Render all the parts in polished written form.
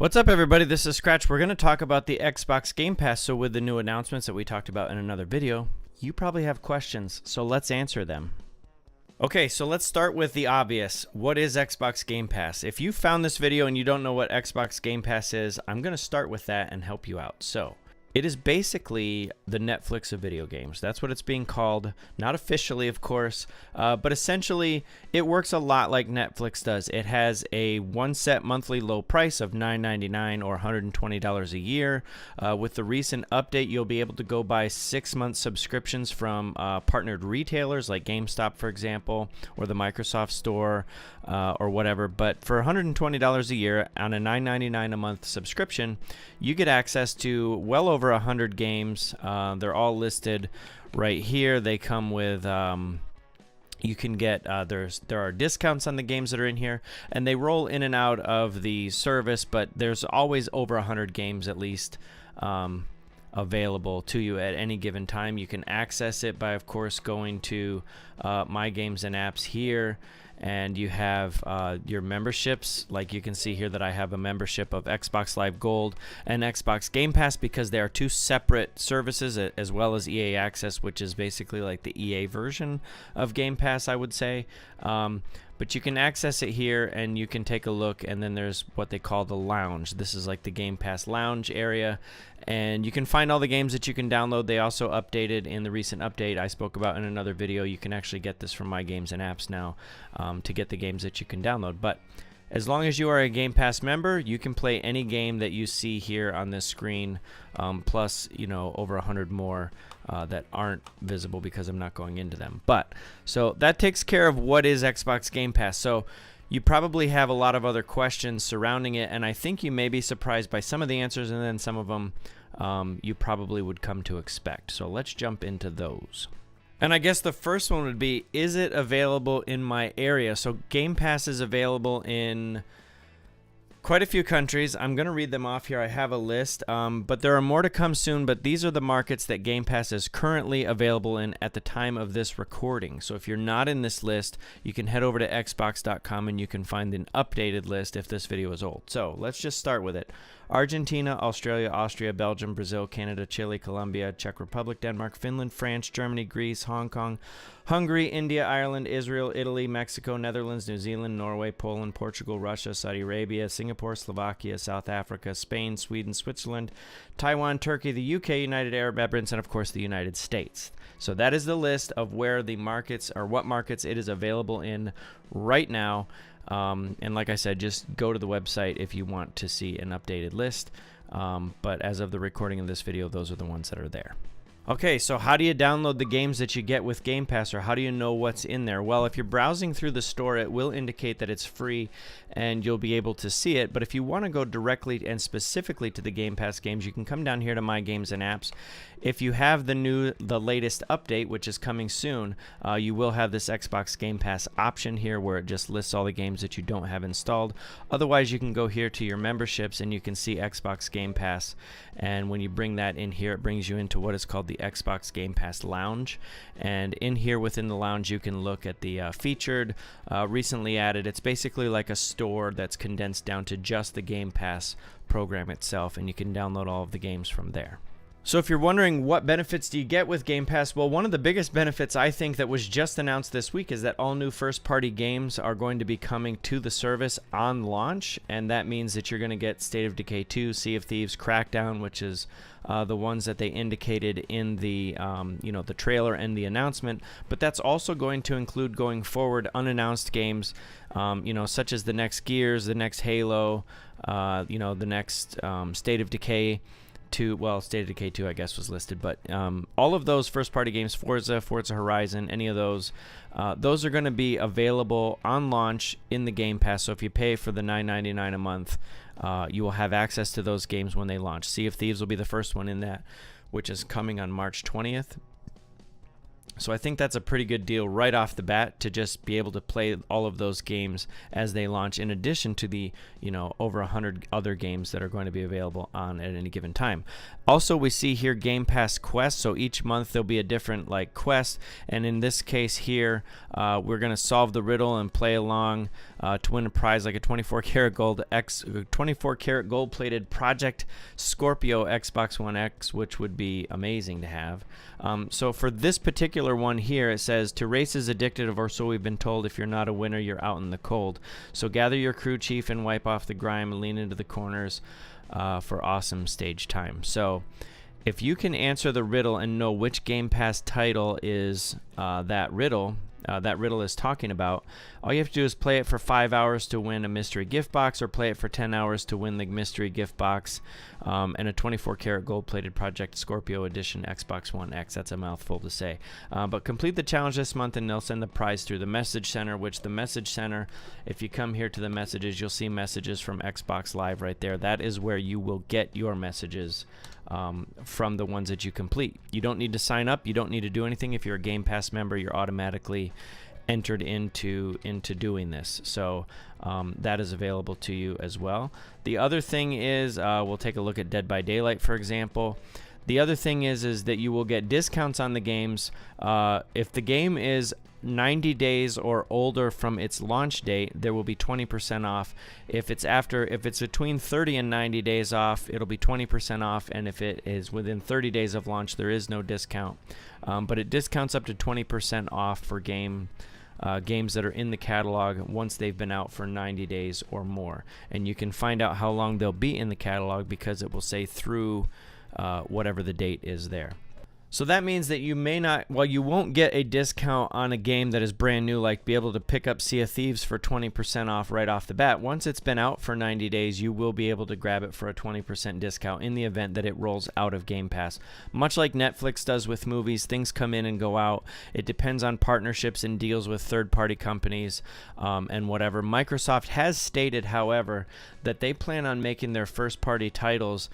What's up, everybody? This is Scratch. We're going to talk about the Xbox Game Pass. So with the new announcements that we talked about in another video, you probably have questions, so let's answer them. Okay, so let's start with the obvious. What is Xbox Game Pass? If you found this video and you don't know what Xbox Game Pass is, I'm going to start with that and help you out. So it is basically the Netflix of video games. That's what it's being called. Not officially, of course, but essentially it works a lot like Netflix does. It has a one set monthly low price of $9.99 or $120 a year. With the recent update, you'll be able to go buy 6-month subscriptions from partnered retailers like GameStop, for example, or the Microsoft Store or whatever. But for $120 a year on a $9.99 a month subscription, you get access to well over 100 games. They're all listed right here. They come with you can get there are discounts on the games that are in here, and they roll in and out of the service, but there's always over 100 games at least available to you at any given time. You can access it by, of course, going to My Games and Apps here, and you have your memberships. Like you can see here that I have a membership of Xbox Live Gold and Xbox Game Pass because they are two separate services, as well as EA Access, which is basically like the EA version of Game Pass, I would say. But you can access it here and you can take a look, and then there's what they call the lounge. This is like the Game Pass lounge area, and you can find all the games that you can download. They also updated in the recent update I spoke about in another video. You can actually get this from My Games and Apps now to get the games that you can download. But as long as you are a Game Pass member, you can play any game that you see here on this screen, plus, you know, over 100 more that aren't visible because I'm not going into them. But so that takes care of what is Xbox Game Pass. So you probably have a lot of other questions surrounding it, and I think you may be surprised by some of the answers, and then some of them you probably would come to expect. So let's jump into those. And I guess the first one would be, is it available in my area? So Game Pass is available in quite a few countries. I'm going to read them off here. I have a list, but there are more to come soon. But these are the markets that Game Pass is currently available in at the time of this recording. So if you're not in this list, you can head over to xbox.com and you can find an updated list if this video is old. So let's just start with it. Argentina, Australia, Austria, Belgium, Brazil, Canada, Chile, Colombia, Czech Republic, Denmark, Finland, France, Germany, Greece, Hong Kong, Hungary, India, Ireland, Israel, Italy, Mexico, Netherlands, New Zealand, Norway, Poland, Portugal, Russia, Saudi Arabia, Singapore, Slovakia, South Africa, Spain, Sweden, Switzerland, Taiwan, Turkey, the UK, United Arab Emirates, and of course the United States. So that is the list of where the markets, or what markets it is available in right now. And like I said, just go to the website if you want to see an updated list. But as of the recording of this video, those are the ones that are there. Okay, so how do you download the games that you get with Game Pass, or how do you know what's in there? Well, if you're browsing through the store, it will indicate that it's free and you'll be able to see it. But if you want to go directly and specifically to the Game Pass games, you can come down here to My Games and Apps. If you have the latest update, which is coming soon, you will have this Xbox Game Pass option here where it just lists all the games that you don't have installed. Otherwise, you can go here to your memberships and you can see Xbox Game Pass. And when you bring that in here, it brings you into what is called the Xbox Game Pass Lounge. And in here within the lounge, you can look at the featured, recently added. It's basically like a store that's condensed down to just the Game Pass program itself, and you can download all of the games from there. So if you're wondering what benefits do you get with Game Pass, well, one of the biggest benefits I think that was just announced this week is that all new first-party games are going to be coming to the service on launch, and that means that you're going to get State of Decay 2, Sea of Thieves, Crackdown, which is the ones that they indicated in the the trailer and the announcement. But that's also going to include, going forward, unannounced games, such as the next Gears, the next Halo, the next State of Decay 2, well, State of Decay 2 I guess was listed, but all of those first-party games, Forza Horizon, any of those are going to be available on launch in the Game Pass. So if you pay for the $9.99 a month, you will have access to those games when they launch. Sea of Thieves will be the first one in that, which is coming on March 20th. So I think that's a pretty good deal right off the bat to just be able to play all of those games as they launch, in addition to the, over 100 other games that are going to be available on at any given time. Also, we see here Game Pass quests. So each month there'll be a different quest, and in this case here, we're going to solve the riddle and play along to win a prize like a 24 karat gold plated Project Scorpio Xbox One X, which would be amazing to have. So for this particular one here, it says, to race is addictive, or so we've been told. If you're not a winner, you're out in the cold. So gather your crew chief and wipe off the grime and lean into the corners for awesome stage time. So if you can answer the riddle and know which Game Pass title is that riddle is talking about, all you have to do is play it for 5 hours to win a mystery gift box, or play it for 10 hours to win the mystery gift box and a 24 karat gold plated Project Scorpio Edition Xbox One X. That's a mouthful to say. But complete the challenge this month and they'll send the prize through the message center, which the message center, if you come here to the messages, you'll see messages from Xbox Live right there. That is where you will get your messages from the ones that you complete. You don't need to sign up. You don't need to do anything. If you're a Game Pass member, you're automatically entered into doing this. So that is available to you as well. The other thing is, we'll take a look at Dead by Daylight, for example. The other thing is that you will get discounts on the games if the game is 90 days or older from its launch date. There will be 20% off. If it's between 30 and 90 days off, it'll be 20% off, and if it is within 30 days of launch, there is no discount. But it discounts up to 20% off for games that are in the catalog once they've been out for 90 days or more. And you can find out how long they'll be in the catalog because it will say through whatever the date is there. So that means that you may not, well, you won't get a discount on a game that is brand new, like be able to pick up Sea of Thieves for 20% off right off the bat. Once it's been out for 90 days, you will be able to grab it for a 20% discount in the event that it rolls out of Game Pass. Much like Netflix does with movies, things come in and go out. It depends on partnerships and deals with third-party companies and whatever. Microsoft has stated, however, that they plan on making their first-party titles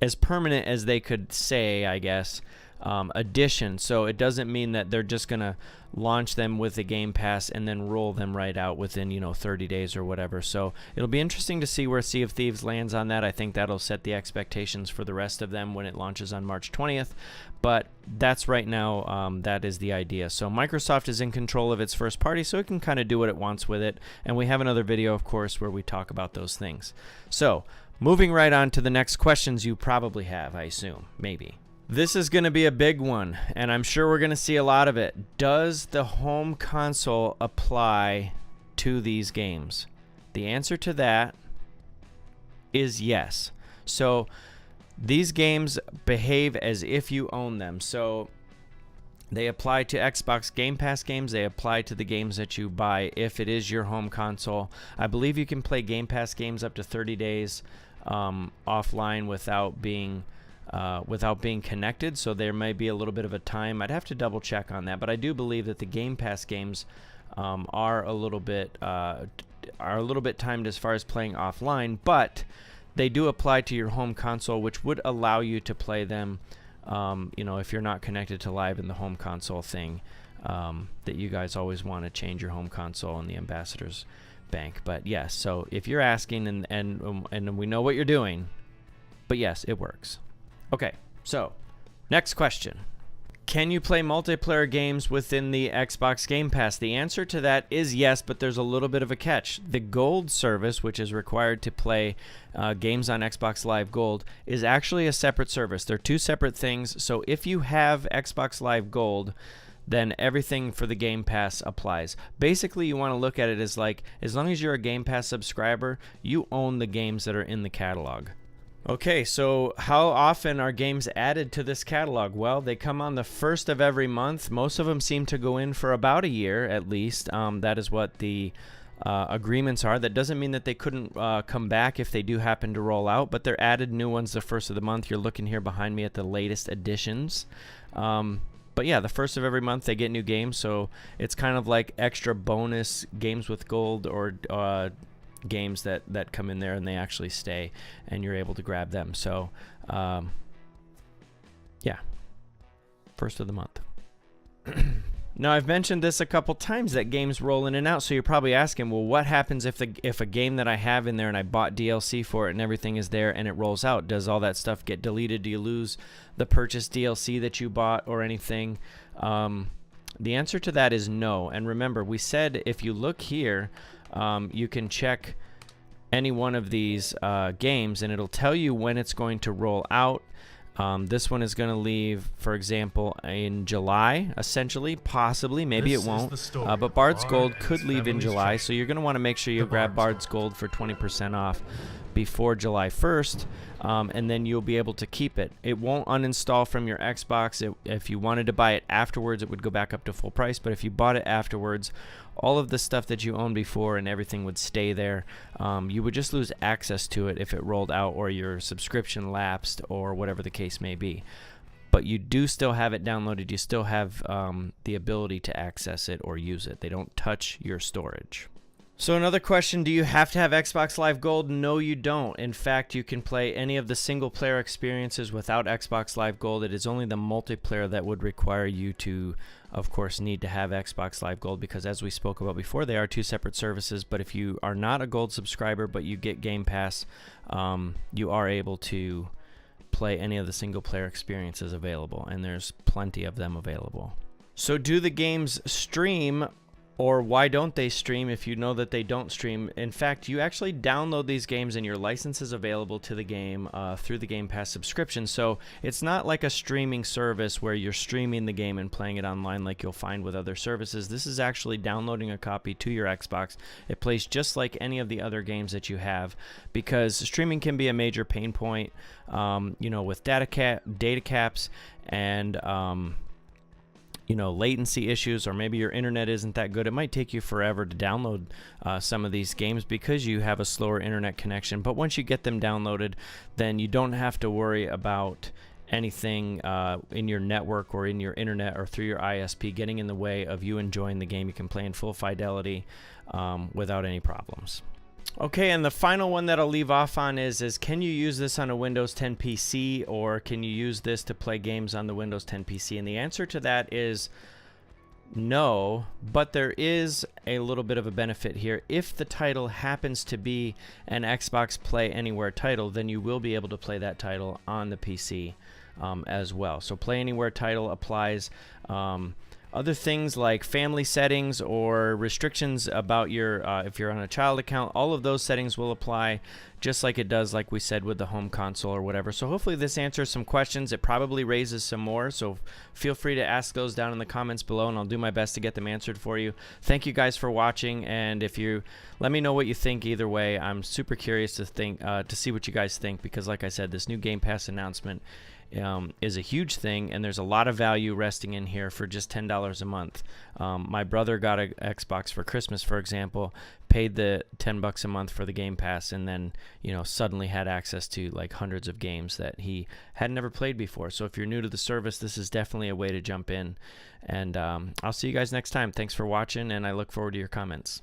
as permanent as they could say, I guess, addition. So it doesn't mean that they're just going to launch them with a Game Pass and then roll them right out within 30 days or whatever. So it'll be interesting to see where Sea of Thieves lands on that. I think that'll set the expectations for the rest of them when it launches on March 20th. But that's right now, that is the idea. So Microsoft is in control of its first party, so it can kind of do what it wants with it. And we have another video, of course, where we talk about those things. So moving right on to the next questions you probably have, I assume, maybe. This is going to be a big one, and I'm sure we're going to see a lot of it. Does the home console apply to these games? The answer to that is yes. So these games behave as if you own them. So they apply to Xbox Game Pass games. They apply to the games that you buy if it is your home console. I believe you can play Game Pass games up to 30 days offline without being connected, so there may be a little bit of a time. I'd have to double check on that, but I do believe that the Game Pass games are a little bit timed as far as playing offline, but they do apply to your home console, which would allow you to play them if you're not connected to Live in the home console thing that you guys always want to change your home console in the Ambassador's Bank. But yes, so if you're asking and we know what you're doing, but yes, it works. Okay, so next question. Can you play multiplayer games within the Xbox Game Pass? The answer to that is yes, but there's a little bit of a catch. The Gold service, which is required to play games on Xbox Live Gold, is actually a separate service. They're two separate things. So if you have Xbox Live Gold, then everything for the Game Pass applies. Basically, you want to look at it as like, as long as you're a Game Pass subscriber, you own the games that are in the catalog. Okay, so how often are games added to this catalog? Well, they come on the first of every month. Most of them seem to go in for about a year at least. That is what the agreements are. That doesn't mean that they couldn't come back if they do happen to roll out, but they're added new ones the first of the month. You're looking here behind me at the latest additions. But yeah, the first of every month they get new games, so it's kind of like extra bonus games with gold or games that come in there and they actually stay and you're able to grab them. So yeah. First of the month. Now, I've mentioned this a couple times that games roll in and out, so you're probably asking, well, what happens if a game that I have in there and I bought DLC for it and everything is there and it rolls out? Does all that stuff get deleted? Do you lose the purchased DLC that you bought or anything? The answer to that is no. And remember, we said if you look here, you can check any one of these games and it'll tell you when it's going to roll out. This one is going to leave, for example, in July, essentially, possibly, maybe it won't, but Bard's Gold could leave in July, so you're going to want to make sure you grab Bard's Gold for 20% off before July 1st, and then you'll be able to keep it. It won't uninstall from your Xbox. If you wanted to buy it afterwards, it would go back up to full price, but if you bought it afterwards, all of the stuff that you owned before and everything would stay there. You would just lose access to it if it rolled out or your subscription lapsed or whatever the case may be. But you do still have it downloaded. You still have the ability to access it or use it. They don't touch your storage. So another question, do you have to have Xbox Live Gold? No, you don't. In fact, you can play any of the single-player experiences without Xbox Live Gold. It is only the multiplayer that would require you to, of course, need to have Xbox Live Gold because, as we spoke about before, they are two separate services. But if you are not a Gold subscriber but you get Game Pass, you are able to play any of the single-player experiences available, and there's plenty of them available. So do the games stream? Or why don't they stream if you know that they don't stream? In fact, you actually download these games and your license is available to the game through the Game Pass subscription. So it's not like a streaming service where you're streaming the game and playing it online like you'll find with other services. This is actually downloading a copy to your Xbox. It plays just like any of the other games that you have because streaming can be a major pain point, with data caps and latency issues, or maybe your internet isn't that good. It might take you forever to download some of these games because you have a slower internet connection. But once you get them downloaded, then you don't have to worry about anything in your network or in your internet or through your ISP getting in the way of you enjoying the game. You can play in full fidelity without any problems. Okay, and the final one that I'll leave off on is can you use this on a Windows 10 PC, or can you use this to play games on the Windows 10 PC? And the answer to that is no, but there is a little bit of a benefit here. If the title happens to be an Xbox Play Anywhere title, then you will be able to play that title on the PC as well. So Play Anywhere title applies. Other things like family settings or restrictions about your, if you're on a child account, all of those settings will apply just like it does, like we said, with the home console or whatever. So hopefully this answers some questions. It probably raises some more, so feel free to ask those down in the comments below, and I'll do my best to get them answered for you. Thank you guys for watching, and if you let me know what you think either way. I'm super curious to see what you guys think, because like I said, this new Game Pass announcement is a huge thing, and there's a lot of value resting in here for just $10 a month. My brother got an Xbox for Christmas, for example, paid the $10 a month for the Game Pass, and then suddenly had access to like hundreds of games that he had never played before. So if you're new to the service, this is definitely a way to jump in, and I'll see you guys next time. Thanks for watching, and I look forward to your comments.